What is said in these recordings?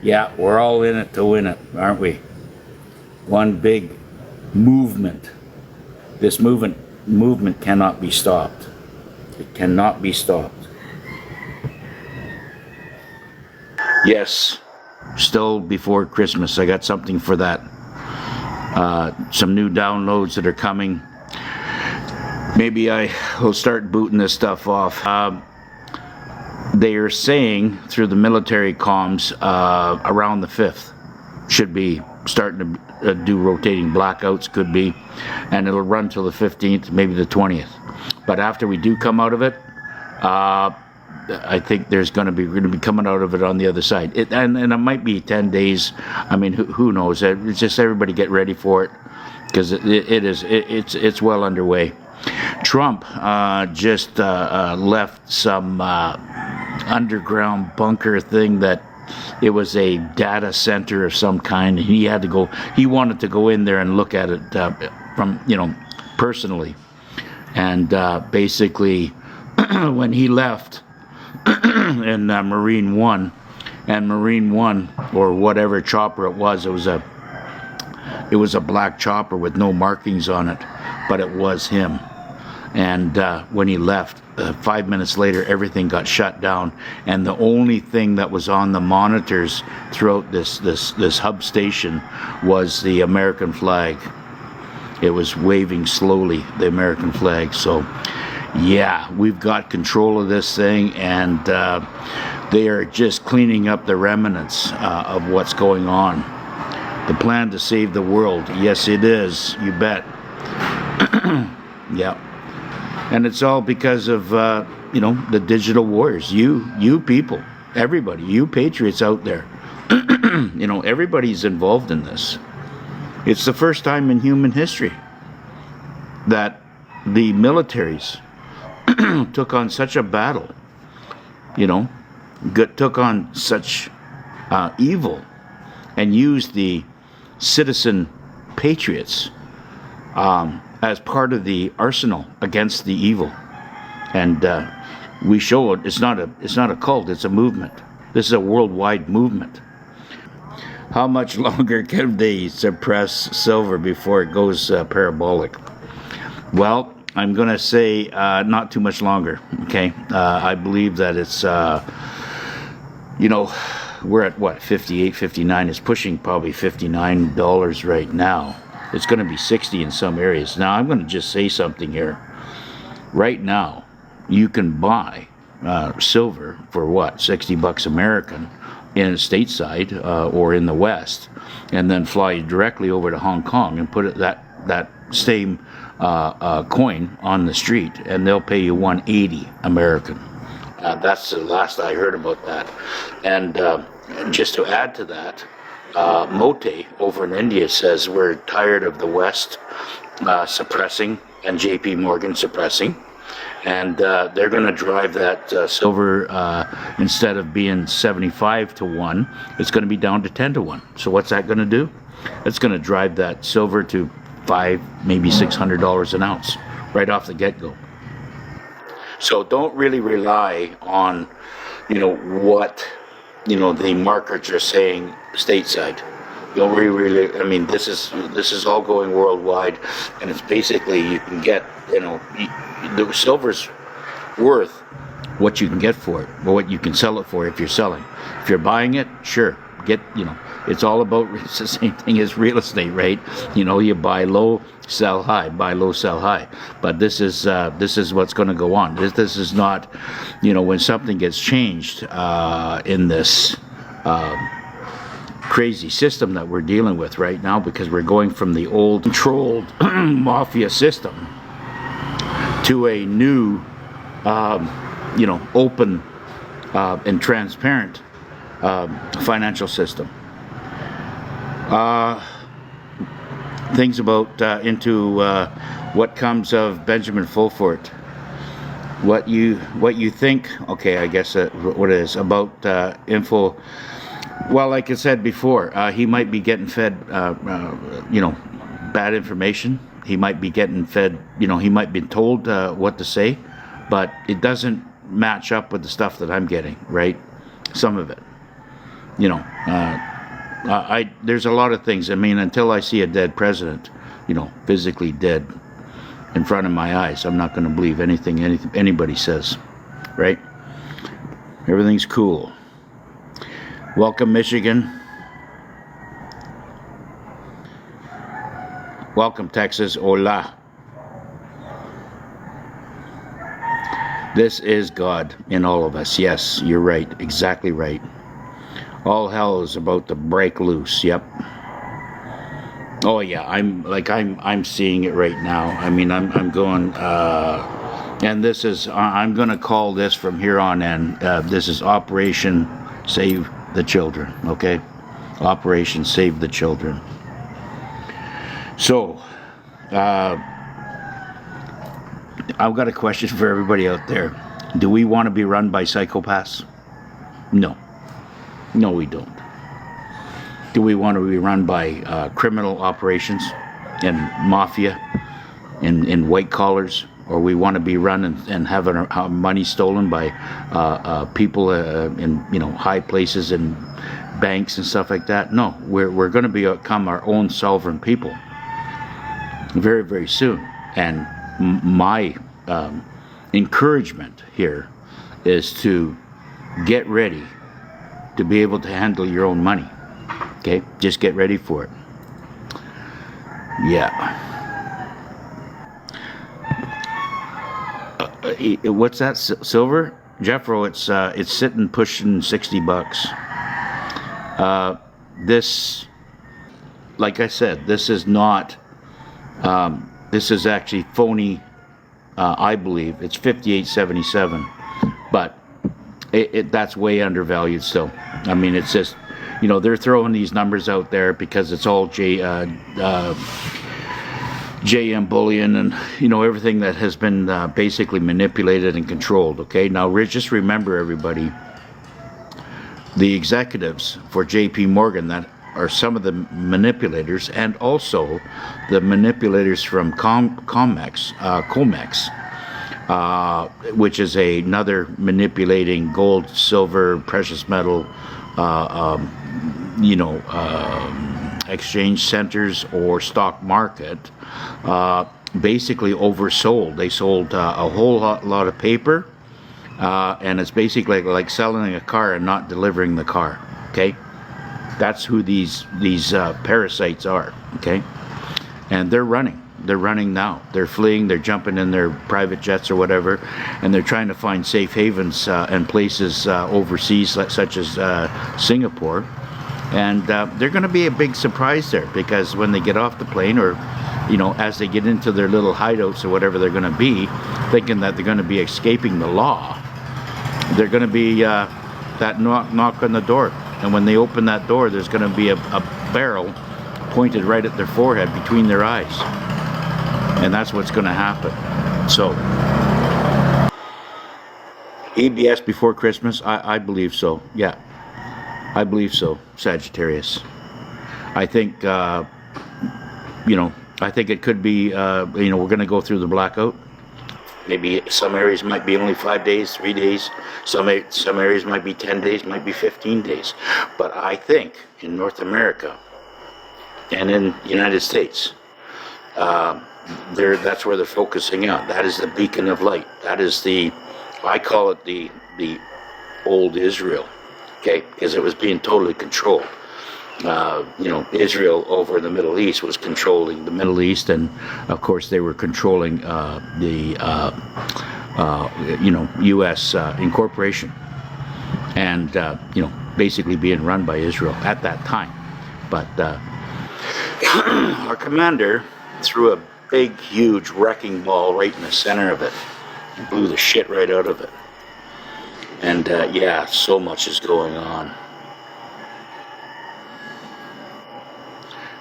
Yeah, we're all in it to win it, aren't we? One big movement. This movement cannot be stopped. It cannot be stopped. Yes, still before Christmas. I got something for that. Some new downloads that are coming. Maybe I will start booting this stuff off. They are saying through the military comms around the 5th should be starting to do rotating blackouts, could be, and it'll run till the 15th, maybe the 20th. But after we do come out of it, I think we're going to be coming out of it on the other side. And it might be 10 days. I mean, who knows? It's just everybody get ready for it, because it's well underway. Trump just left some underground bunker thing that it was a data center of some kind. He wanted to go in there and look at it from, personally. And basically, when he left in Marine One, or whatever chopper it was a black chopper with no markings on it, but it was him. And when he left, 5 minutes later, everything got shut down, and the only thing that was on the monitors throughout this hub station was the American flag. It was waving slowly, the American flag. So, yeah, we've got control of this thing, and they are just cleaning up the remnants of what's going on. The plan to save the world. Yes, it is. You bet. Yeah. And it's all because of, the digital wars. You people, everybody, you patriots out there. Everybody's involved in this. It's the first time in human history that the militaries took on such a battle, took on such evil, and used the citizen patriots as part of the arsenal against the evil. And we show it. It's not a cult. It's a movement. This is a worldwide movement. How much longer can they suppress silver before it goes parabolic? Well, I'm going to say not too much longer. Okay, I believe that it's we're at what, 58, 59. It's pushing probably $59 right now. It's going to be 60 in some areas. Now, I'm going to just say something here. Right now, you can buy silver for what, $60 American in stateside or in the West, and then fly directly over to Hong Kong and put that same coin on the street, and they'll pay you $180 American. That's the last I heard about that. And just to add to that, Mote over in India says we're tired of the West suppressing and JP Morgan suppressing, and they're going to drive that silver, instead of being 75 to 1, it's going to be down to 10 to 1. So what's that going to do? It's going to drive that silver to $500, maybe $600 an ounce right off the get-go. So don't really rely on what the markets are saying stateside. Don't really. I mean, this is all going worldwide, and it's basically you can get the silver's worth what you can get for it, or what you can sell it for if you're selling. If you're buying it, sure, it's all about, it's the same thing as real estate, right? You buy low, sell high, buy low, sell high. But this is what's going to go on. This is not, when something gets changed in this crazy system that we're dealing with right now, because we're going from the old controlled mafia system to a new, open and transparent financial system. Things about into what comes of Benjamin Fulford. What you think? Okay, I guess what it is about info. Well, like I said before, he might be getting fed, bad information. He might be getting fed, he might be told what to say, but it doesn't match up with the stuff that I'm getting, right? Some of it. There's a lot of things. I mean, until I see a dead president, physically dead in front of my eyes, I'm not going to believe anything anybody says, right? Everything's cool. Welcome, Michigan. Welcome, Texas. Hola. This is God in all of us. Yes, you're right. Exactly right. All hell is about to break loose. Yep. Oh yeah, I'm seeing it right now. I mean, I'm going, and this is, I'm going to call this from here on in. This is Operation Save the Children. Okay, Operation Save the Children. So, I've got a question for everybody out there. Do we want to be run by psychopaths? No. No, we don't. Do we want to be run by criminal operations and mafia and white collars? Or we want to be run and have our money stolen by people in high places and banks and stuff like that? No, we're going to become our own sovereign people very, very soon. And my encouragement here is to get ready to be able to handle your own money. Okay, just get ready for it. Yeah. What's that? Silver? Jeffro, it's sitting pushing $60. This, like I said, this is not. This is actually phony. I believe it's 58.77, but that's way undervalued still. I mean, it's just, they're throwing these numbers out there because it's all JM bullion and everything that has been basically manipulated and controlled. Okay, now just remember, everybody, the executives for J.P. Morgan that are some of the manipulators, and also the manipulators from COMEX, which is another manipulating gold, silver, precious metal, exchange centers or stock market, basically oversold. They sold a whole lot of paper, and it's basically like selling a car and not delivering the car. Okay, that's who these parasites are. Okay, and they're running. They're running now. They're fleeing. They're jumping in their private jets or whatever, and they're trying to find safe havens and places overseas, such as Singapore. And they're going to be a big surprise there, because when they get off the plane, or as they get into their little hideouts or whatever they're going to be, thinking that they're going to be escaping the law, they're going to be that knock on the door. And when they open that door, there's going to be a barrel pointed right at their forehead between their eyes. And that's what's going to happen. So, EBS before Christmas? I believe so. Yeah, I believe so. Sagittarius. I think, I think it could be, we're going to go through the blackout. Maybe some areas might be only 5 days, 3 days. Some areas might be 10 days, might be 15 days. But I think in North America and in the United States, that's where they're focusing on. That is the beacon of light. That is I call it the old Israel, okay? Because it was being totally controlled. Israel over the Middle East was controlling the Middle East, and of course they were controlling the U.S. incorporation, and basically being run by Israel at that time. But our commander threw a big, huge wrecking ball right in the center of it, and blew the shit right out of it. And yeah, so much is going on.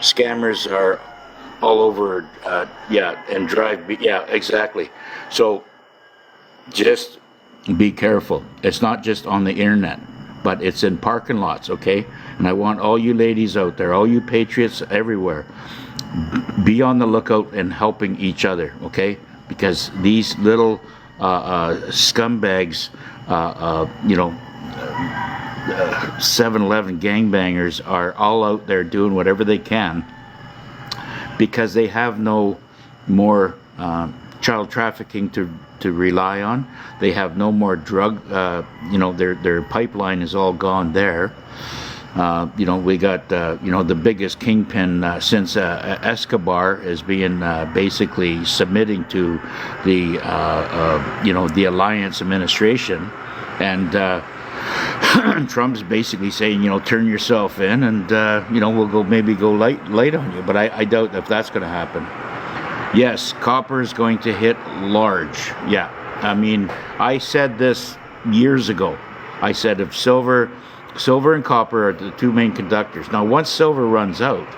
Scammers are all over, and yeah, exactly. So just be careful. It's not just on the internet, but it's in parking lots, okay? And I want all you ladies out there, all you patriots everywhere, be on the lookout and helping each other, okay? Because these little scumbags, 7-Eleven gangbangers are all out there doing whatever they can because they have no more child trafficking to rely on. They have no more drug, their pipeline is all gone there. We got, the biggest kingpin since Escobar is being basically submitting to the Alliance administration. And Trump's basically saying, turn yourself in and, we'll go light on you. But I doubt if that's going to happen. Yes, copper is going to hit large. Yeah. I mean, I said this years ago. I said if silver and copper are the two main conductors. Now, once silver runs out,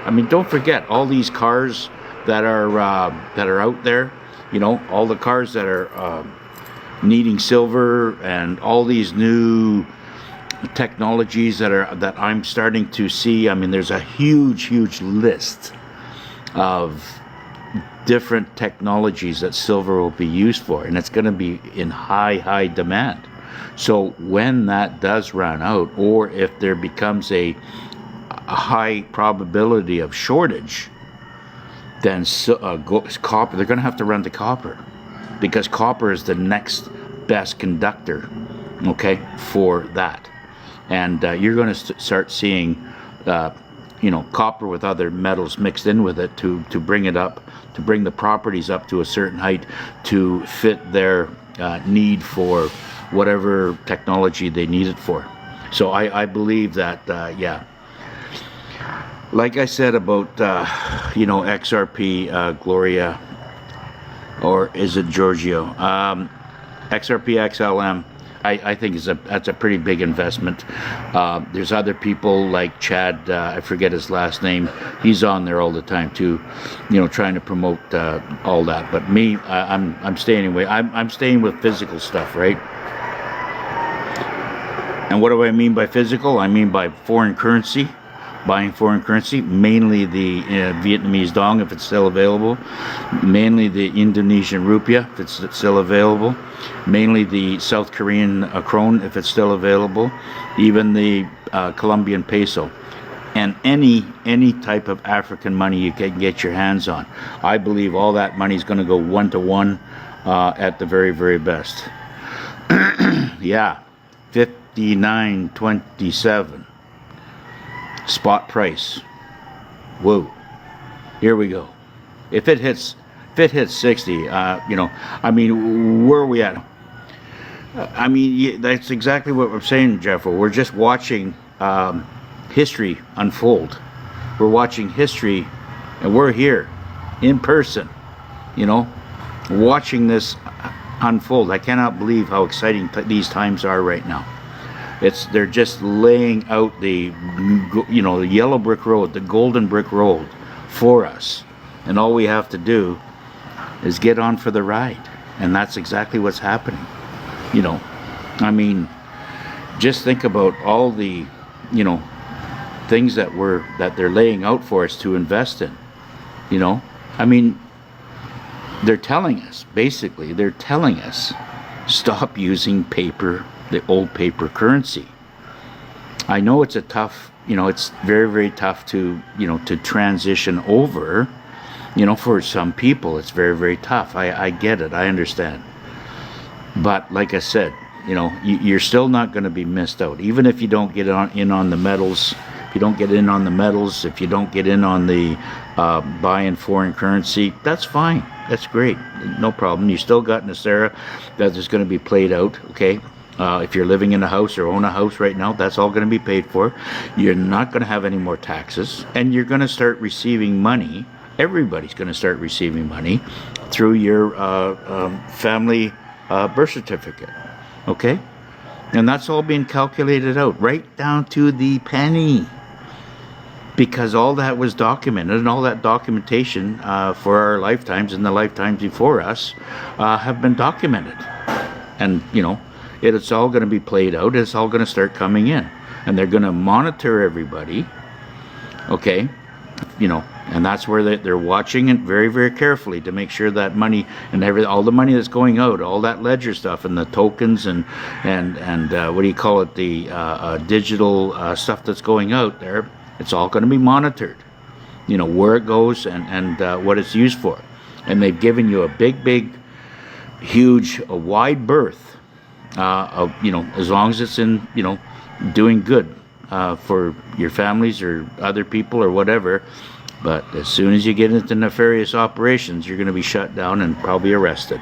I mean, don't forget all these cars that are out there. All the cars that are needing silver, and all these new technologies that I'm starting to see. I mean, there's a huge list of different technologies that silver will be used for, and it's going to be in high demand. So when that does run out, or if there becomes a high probability of shortage, then copper, they're going to have to run to copper, because copper is the next best conductor, okay, for that. And you're going to start seeing copper with other metals mixed in with it to bring it up, to bring the properties up to a certain height to fit their need for whatever technology they need it for. So I believe that, like I said about, XRP, Gloria, or is it Giorgio? XRP, XLM, I think that's a pretty big investment. There's other people like Chad, I forget his last name. He's on there all the time too, trying to promote all that. But me, I'm staying away. I'm staying with physical stuff, right? And what do I mean by physical? I mean by foreign currency. Buying foreign currency, mainly the Vietnamese dong if it's still available, mainly the Indonesian rupiah if it's still available, mainly the South Korean krone if it's still available, even the Colombian peso, and any type of African money you can get your hands on. I believe all that money is going to go 1-to-1 at the very best. Yeah, 59.27. Spot price. Whoa. Here we go. If it hits 60, I mean, where are we at? I mean, that's exactly what we're saying, Jeff. We're just watching history unfold. We're watching history, and we're here in person, watching this unfold. I cannot believe how exciting these times are right now. They're just laying out the yellow brick road, the golden brick road for us, and all we have to do is get on for the ride, and that's exactly what's happening. I mean, just think about all the things that they're laying out for us to invest in. I mean, they're telling us stop using paper, the old paper currency. I know it's a tough, it's very tough to transition over, for some people it's very tough. I get it, I understand. But like I said, you're still not going to be missed out, even if you don't get in on the metals. If you don't get in on the metals, if you don't get in on the buying foreign currency, that's fine. That's great, no problem. You still got Nasera that is going to be played out, okay? If you're living in a house or own a house right now, that's all going to be paid for. You're not going to have any more taxes, and you're going to start receiving money. Everybody's going to start receiving money through your family birth certificate, okay? And that's all being calculated out right down to the penny, because all that was documented, and all that documentation for our lifetimes and the lifetimes before us have been documented. And it's all going to be played out. It's all going to start coming in, and they're going to monitor everybody, okay? you know, and that's where they're watching it very, very carefully to make sure that money and all the money that's going out, all that ledger stuff and the tokens and what do you call it, the digital stuff that's going out there, it's all going to be monitored. You know, where it goes and what it's used for. And they've given you a big, huge, a wide berth of, you know, as long as it's in, you know, doing good for your families or other people or whatever. But as soon as you get into nefarious operations, you're going to be shut down and probably arrested.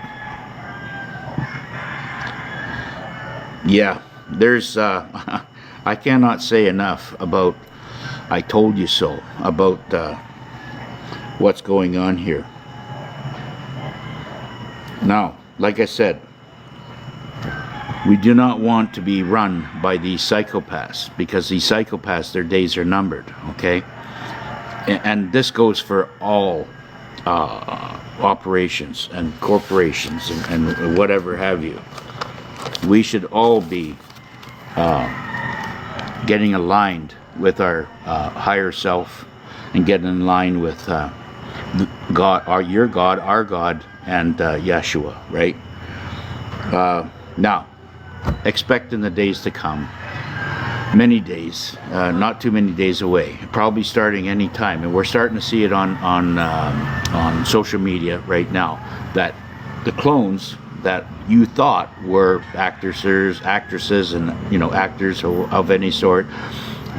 Yeah, there's, I cannot say enough about I told you so, about what's going on here. Now, like I said, we do not want to be run by these psychopaths, because these psychopaths, their days are numbered, okay? And this goes for all operations and corporations and whatever have you. We should all be getting aligned with our higher self and getting in line with God, your God, our God, and Yeshua, right? Now, expect in the days to come, many days, not too many days away, probably starting any time, and we're starting to see it on social media right now, that the clones that you thought were actresses, and you know, actors of any sort,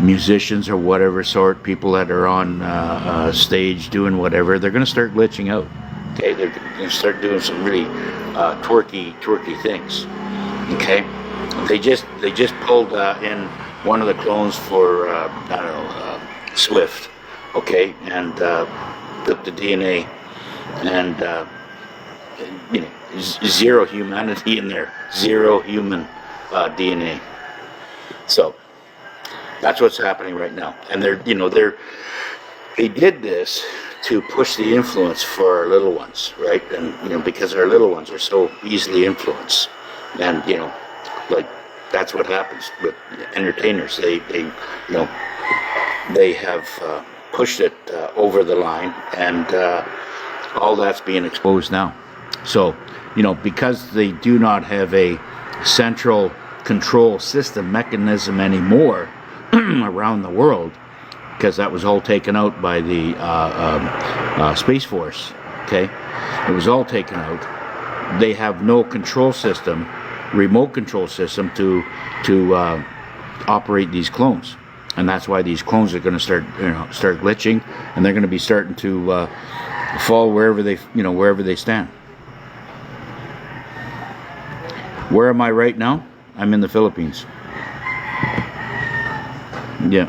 musicians or whatever sort, people that are on stage doing whatever, they're going to start glitching out. Okay, they're going to start doing some really twerky things. Okay, they just pulled in one of the clones for I don't know, Swift. Okay, and took the DNA, and you know, zero humanity in there, zero human DNA. So that's what's happening right now, and they did this to push the influence for our little ones, right? And you know, because our little ones are so easily influenced, and you know, like that's what happens with entertainers. They have pushed it over the line, and all that's being exposed now. So, you know, because they do not have a central control system mechanism anymore around the world, because that was all taken out by the Space Force, okay? It was all taken out. They have no control system, remote control system to operate these clones. And that's why these clones are going to start glitching, and they're going to be starting to fall wherever they stand. Where am I right now? I'm in the Philippines. Yeah.